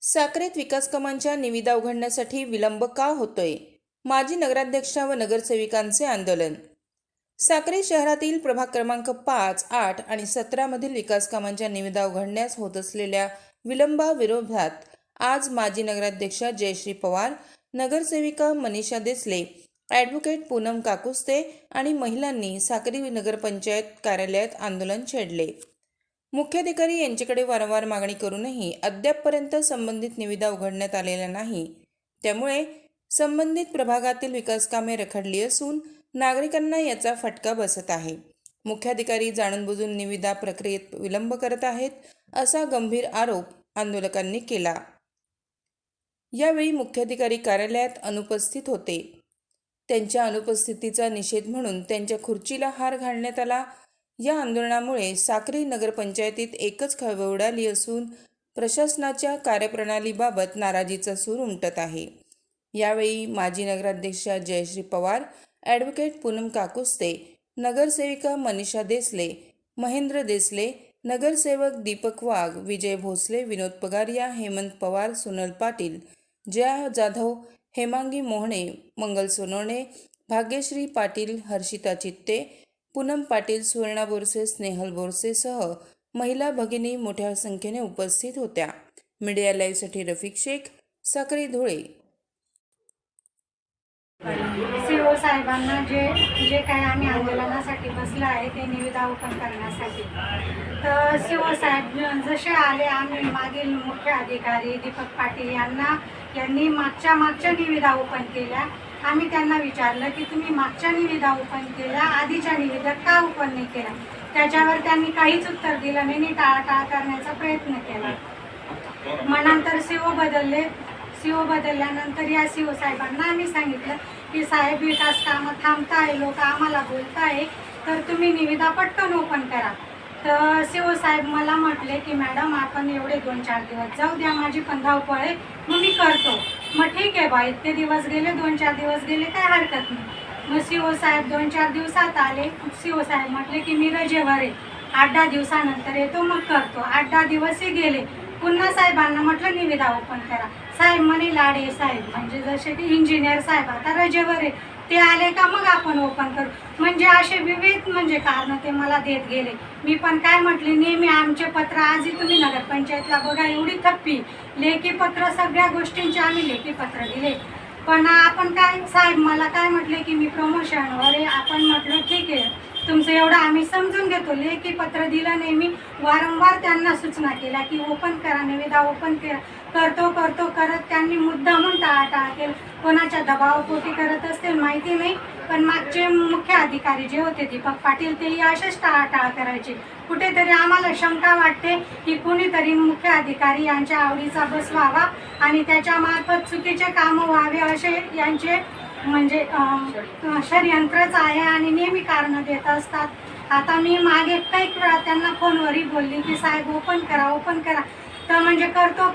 साक्रीत विकास कामांच्या निविदा उघडण्यासाठी विलंब का होतोय? माजी नगराध्यक्षा व नगरसेविकांचे आंदोलन. साक्री शहरातील प्रभाग क्रमांक 5, 8 आणि 17 मधील विकास कामांच्या निविदा उघडण्यास होत असलेल्या विलंबाविरोधात आज माजी नगराध्यक्षा जयश्री पवार, नगरसेविका मनीषा देसले, ॲडव्होकेट पूनम काकुस्ते आणि महिलांनी साक्री नगरपंचायत कार्यालयात आंदोलन छेडले. मुख्याधिकारी यांच्याकडे वारंवार मागणी करूनही अद्यापपर्यंत संबंधित निविदा उघडण्यात आलेल्या नाही. त्यामुळे संबंधित प्रभागातील विकास कामे रखडली असून नागरिकांना याचा फटका बसत आहे. मुख्याधिकारी जाणून-बुजून निविदा प्रक्रियेत विलंब करत आहेत, असा गंभीर आरोप आंदोलकांनी केला. यावेळी मुख्याधिकारी कार्यालयात अनुपस्थित होते. त्यांच्या अनुपस्थितीचा निषेध म्हणून त्यांच्या खुर्चीला हार घालण्यात आला. या आंदोलनामुळे साक्री नगरपंचायतीत एकच खळबळ उडाली असून प्रशासनाच्या कार्यप्रणालीबाबत नाराजीचा सूर उमटत आहे. यावेळी माजी नगराध्यक्षा जयश्री पवार, ॲडव्होकेट पूनम काकुस्ते, नगरसेविका मनीषा देसले, महेंद्र देसले, नगरसेवक दीपक वाघ, विजय भोसले, विनोद पगारिया, हेमंत पवार, सोनल पाटील, जया जाधव, हेमांगी मोहणे, मंगल सोनवणे, भाग्यश्री पाटील, हर्षिता चित्ते, पूनम पाटील, सुवर्णा बोरसे, स्नेहल बोरसेसह महिला भगिनी मोठ्या संख्येने उपस्थित होत्या. मीडिया लाईव्हसाठी रफिक शेख, साक्री, धुळे. सीओ साहेबांना जे काही आम्ही आंदोलनासाठी बसलो आहे ते निविदा ओपन करण्यासाठी. तर सीओ साहेब जसे आले, आम्ही मागील मुख्य अधिकारी दीपक पाटील यांनी मागच्या निविदा ओपन केल्या. आम्ही त्यांना विचारलं की तुम्ही मागच्या निविदा ओपन केल्या, आधीच्या निविदा का ओपन नाही केल्या? त्याच्यावर त्यांनी काहीच उत्तर दिलं नाही, टाळाटाळ करण्याचा प्रयत्न केला. मग नंतर सीओ बदलल्यानंतर या सीओ साहेबांना आम्ही सांगितलं की साहेब, विकास कामं थांबताय, लोक आम्हाला बोलताय, तर तुम्ही निविदा पटकन ओपन करा. तर सीओ साहेब मला म्हटले की मॅडम, आपण एवढे 2-4 दिवस जाऊ द्या, माझी पण धावपळ आहे, मग मी करतो. मग ठीक आहे बा, इतके दिवस गेले, 2-4 दिवस गेले, काय हरकत नाही. मग सीओ साहेब 2-4 दिवसात आले. सीओ साहेब म्हटले की मी रजेवर आहे, 8-10 दिवसानंतर येतो, मग करतो. 8-10 दिवसही गेले. पुन्हा साहेबांना म्हटलं निविदा ओपन करा. साहेब म्हणे लाडे साहेब, म्हणजे जसे की इंजिनियर साहेब आता रजेवर आहे, ते आले का मग आपण ओपन करू. म्हणजे असे विविध कारण ते मला देत गेले. मी पण काय म्हटले, नेहमी आमचे पत्र आजही तुम्ही नगरपंचायतला बघा, एवढी थप्पी लेखी पत्र, सगळ्या गोष्टींचे आम्ही लेखी पत्र दिले. पण आपण काय, साहेब मला काय म्हटले की मी प्रमोशनवर आहे. आपण म्हटलं ठीक आहे, तुमचं एवढं आम्ही समजून घेतो, लेखी पत्र दिलं नाही. मी वारंवार त्यांना सूचना केल्या की ओपन करा, निविदा ओपन करा. करतो करत त्यांनी मुद्दामून टाळाटाळ केलं. कोणाच्या दबावापोटी करत असतील माहिती नाही, पण मागचे मुख्य अधिकारी जे होते दीपक पाटील, तेही असेच टाळाटाळ करायचे. कुठेतरी आम्हाला शंका वाटते की कुणीतरी मुख्य अधिकारी यांच्या आवडीचा बसवावा आणि त्याच्यामार्फत चुकीचे कामं व्हावे, असे यांचे षडयंत्रच आहे आणि नेहमी कारणं देत असतात. आता मी मागे काही वेळा त्यांना फोनवरही बोलली की साहेब ओपन करा. तर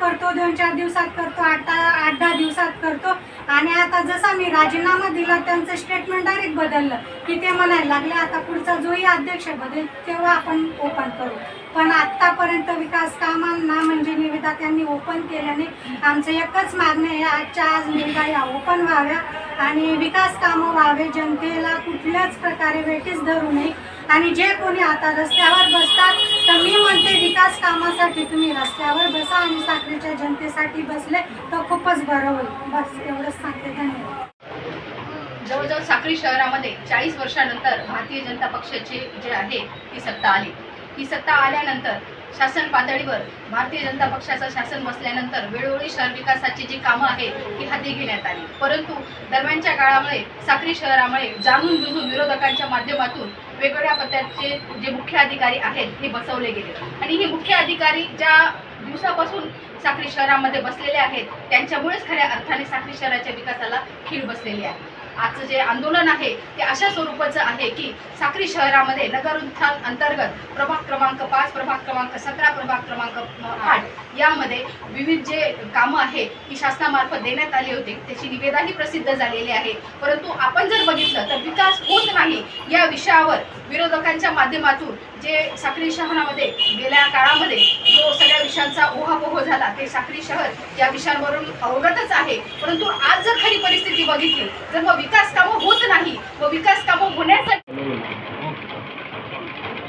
करतो 2-4 दिवसात करतो, 8-10 दिवसात करतो. आणि आता जसा मी राजीनामा दिला, त्यांचं स्टेटमेंट डायरेक्ट बदललं की ते म्हणायला लागले आता पुढचा जोही अध्यक्ष बदलेल तेव्हा आपण ओपन करू. पण आत्तापर्यंत विकास कामांना निविदा त्यांनी ओपन केल्या नाही. आमचं एकच मागणं आहे, आजच्या आज निविदा या ओपन व्हाव्या आणि विकास कामं व्हावे. जनतेला कुठल्याच प्रकारे वेठीस धरू नये. आणि जे कोणी आता रस्त्यावर बसतात, तर मी म्हणते विकास कामासाठी तुम्ही रस्त्यावर बसा आणि साक्रीच्या जनतेसाठी बसले तर खूपच बरं होईल. बस एवढंच सांगते. धन्यवाद. जवळजवळ साक्री शहरामध्ये 40 वर्षानंतर भारतीय जनता पक्षाची जे आहे ती सत्ता आली. ही सत्ता आल्यानंतर शासन पातळीवर भारतीय जनता पक्षाचं शासन बसल्यानंतर वेळोवेळी शहर विकासाची जी कामं आहेत ती हाती घेण्यात आली. परंतु दरम्यानच्या काळामुळे साक्री शहरामुळे जाणून बुजून विरोधकांच्या माध्यमातून वेगवेगळ्या पद्धतीचे जे मुख्य अधिकारी आहेत हे बसवले गेले. आणि हे मुख्य अधिकारी ज्या दिवसापासून साक्री शहरामध्ये बसलेले आहेत, त्यांच्यामुळेच खऱ्या अर्थाने साक्री शहराच्या विकासाला खीळ बसलेली आहे. आजचं जे आंदोलन आहे ते अशा स्वरूपाचं आहे की साक्री शहरामध्ये नगरोत्थान अंतर्गत प्रभाग क्रमांक 5, प्रभाग क्रमांक 17, प्रभाग क्रमांक 8 यामध्ये विविध जे कामं आहेत ती शासनामार्फत देण्यात आली होती. त्याची निवेदाही प्रसिद्ध झालेली आहे. परंतु आपण जर बघितलं तर विकास होत नाही या विषयावर विरोधकांच्या माध्यमातून जे साक्री शहरामध्ये गेल्या काळामध्ये जो सगळ्या विषयांचा ओहापोह झाला हे साक्री शहर या विषयांवरून अवगतच आहे. परंतु आज जर खरी परिस्थिती बघितली तर मग विकास कामं होत नाही व विकास कामं होण्यासाठी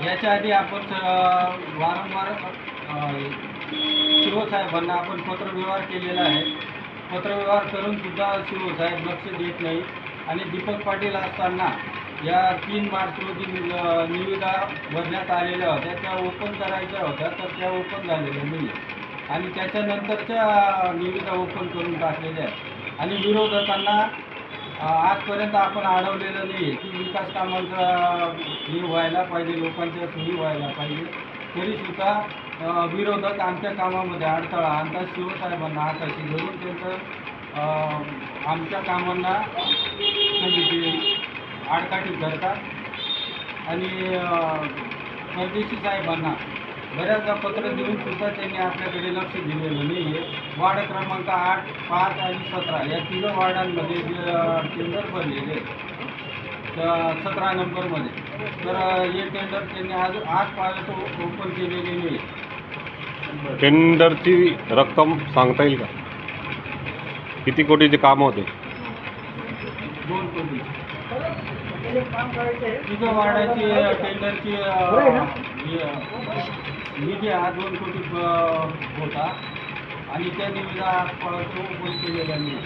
याच्या आधी आपण वारंवार शिवसाहेबांना आपण पत्रव्यवहार केलेला आहे. पत्रव्यवहार करून सुद्धा शिवसाहेब लक्ष देत नाही आणि दीपक पाटील असताना या 3 मार्च रोजी निविदा भरण्यात आलेल्या होत्या, त्या ओपन करायच्या होत्या, तर त्या ओपन झालेल्या नाही आणि त्याच्यानंतरच्या निविदा ओपन करून टाकलेल्या आहेत आणि विरोधकांना आजपर्यंत आपण अडवलेलं नाही आहे की विकास कामांचा हे व्हायला पाहिजे, लोकांच्या सोयी व्हायला पाहिजे, तरीसुद्धा विरोधक आमच्या कामामध्ये अडथळा आणतात. शिवसाहेबांना हाताशी धरून त्यांचं आमच्या कामांना आडकाठी करतात आणि परदेशी साहेबांना बऱ्याचदा पत्र देऊन सुद्धा त्यांनी आपल्याकडे लक्ष दिलेलं नाही आहे. वार्ड क्रमांक 8, 5 आणि 17 या 3 वार्डांमध्ये जे टेंडर भरलेले 17 नंबरमध्ये, तर हे टेंडर त्यांनी आजपर्यंत ओपन केलेले नाही. टेंडरची रक्कम सांगता येईल का? किती कोटीचे काम होते? 2 कोटी. 3 वार्डाची टेंडरची निधी हा 2 कोटी होता आणि त्या निविदा आजपर्यंत ओपन केलेला नाही.